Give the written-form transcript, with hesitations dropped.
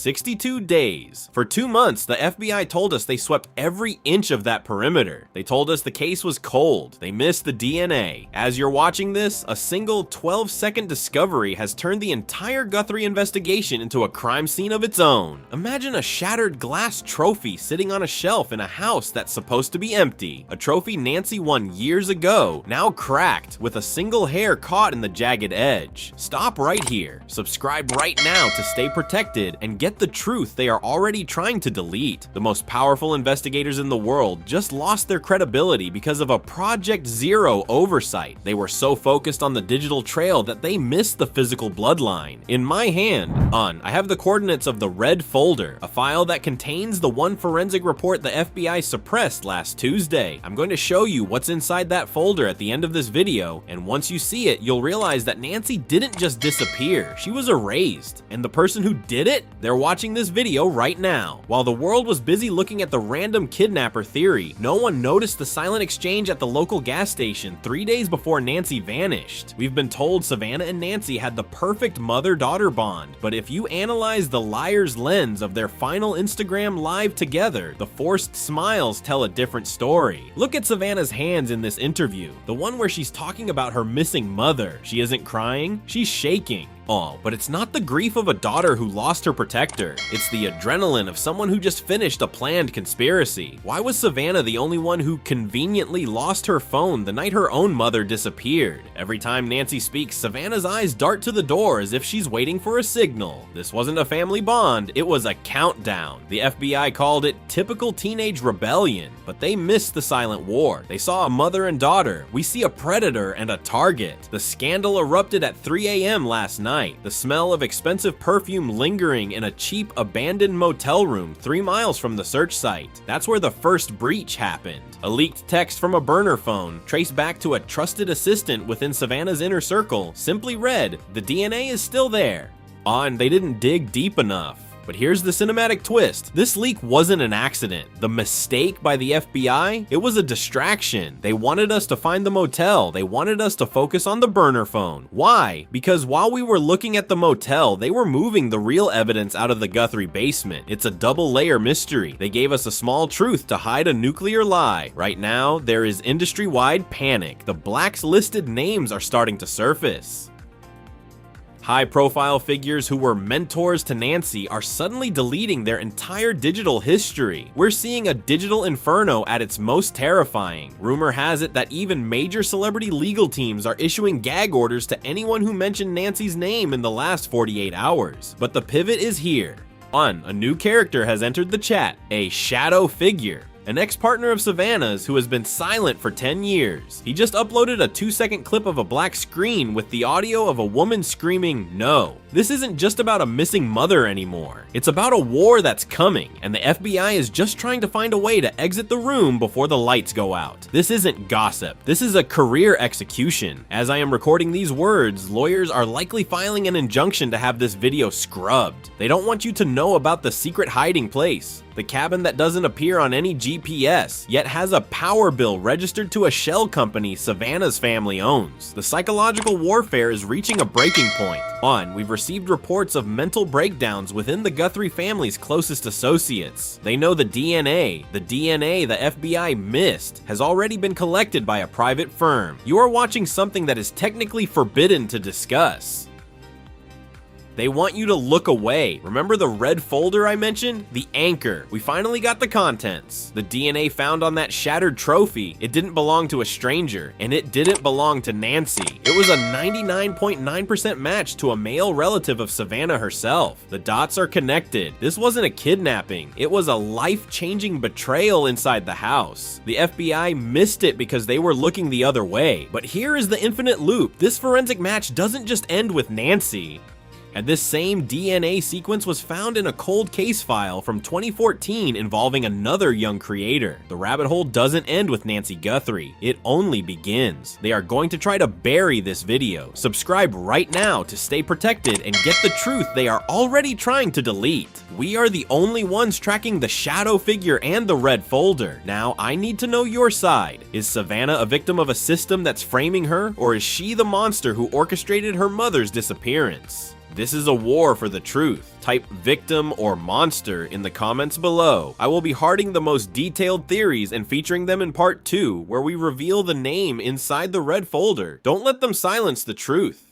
62 days. For 2 months, the FBI told us they swept every inch of that perimeter. They told us the case was cold. They missed the DNA. As you're watching this, a single 12-second discovery has turned the entire Guthrie investigation into a crime scene of its own. Imagine a shattered glass trophy sitting on a shelf in a house that's supposed to be empty. A trophy Nancy won years ago, now cracked, with a single hair caught in the jagged edge. Stop right here. Subscribe right now to stay protected and get the truth they are already trying to delete. The most powerful investigators in the world just lost their credibility because of a Project Zero oversight. They were so focused on the digital trail that they missed the physical bloodline. In my hand, I have the coordinates of the red folder, a file that contains the one forensic report the FBI suppressed last Tuesday. I'm going to show you what's inside that folder at the end of this video, and once you see it, you'll realize that Nancy didn't just disappear, she was erased. And the person who did it? They're watching this video right now. While the world was busy looking at the random kidnapper theory, no one noticed the silent exchange at the local gas station 3 days before Nancy vanished. We've been told Savannah and Nancy had the perfect mother-daughter bond, but if you analyze the liar's lens of their final Instagram live together, the forced smiles tell a different story. Look at Savannah's hands in this interview, the one where she's talking about her missing mother. She isn't crying, she's shaking. Oh, but it's not the grief of a daughter who lost her protector. It's the adrenaline of someone who just finished a planned conspiracy. Why was Savannah the only one who conveniently lost her phone the night her own mother disappeared? Every time Nancy speaks, Savannah's eyes dart to the door as if she's waiting for a signal. This wasn't a family bond, it was a countdown. The FBI called it typical teenage rebellion, but they missed the silent war. They saw a mother and daughter. We see a predator and a target. The scandal erupted at 3 a.m. last night. The smell of expensive perfume lingering in a cheap abandoned motel room 3 miles from the search site. That's where the first breach happened. A leaked text from a burner phone, traced back to a trusted assistant within Savannah's inner circle, simply read, "The DNA is still there." And they didn't dig deep enough. But here's the cinematic twist. This leak wasn't an accident. The mistake by the FBI, it was a distraction. They wanted us to find the motel. They wanted us to focus on the burner phone. Why? Because while we were looking at the motel, they were moving the real evidence out of the Guthrie basement. It's a double-layer mystery. They gave us a small truth to hide a nuclear lie. Right now, there is industry-wide panic. The blacklisted names are starting to surface. High-profile figures who were mentors to Nancy are suddenly deleting their entire digital history. We're seeing a digital inferno at its most terrifying. Rumor has it that even major celebrity legal teams are issuing gag orders to anyone who mentioned Nancy's name in the last 48 hours. But the pivot is here. A new character has entered the chat, a shadow figure. An ex-partner of Savannah's who has been silent for 10 years. He just uploaded a 2-second clip of a black screen with the audio of a woman screaming, "No." This isn't just about a missing mother anymore. It's about a war that's coming, and the FBI is just trying to find a way to exit the room before the lights go out. This isn't gossip. This is a career execution. As I am recording these words, lawyers are likely filing an injunction to have this video scrubbed. They don't want you to know about the secret hiding place. The cabin that doesn't appear on any GPS, yet has a power bill registered to a shell company Savannah's family owns. The psychological warfare is reaching a breaking point. We've received reports of mental breakdowns within the Guthrie family's closest associates. They know the DNA the FBI missed has already been collected by a private firm. You are watching something that is technically forbidden to discuss. They want you to look away. Remember the red folder I mentioned? The anchor. We finally got the contents. The DNA found on that shattered trophy, it didn't belong to a stranger, and it didn't belong to Nancy. It was a 99.9% match to a male relative of Savannah herself. The dots are connected. This wasn't a kidnapping. It was a life-changing betrayal inside the house. The FBI missed it because they were looking the other way. But here is the infinite loop. This forensic match doesn't just end with Nancy. And this same DNA sequence was found in a cold case file from 2014 involving another young creator. The rabbit hole doesn't end with Nancy Guthrie, it only begins. They are going to try to bury this video. Subscribe right now to stay protected and get the truth they are already trying to delete. We are the only ones tracking the shadow figure and the red folder. Now, I need to know your side. Is Savannah a victim of a system that's framing her, or is she the monster who orchestrated her mother's disappearance? This is a war for the truth. Type victim or monster in the comments below. I will be hearting the most detailed theories and featuring them in part 2, where we reveal the name inside the red folder. Don't let them silence the truth.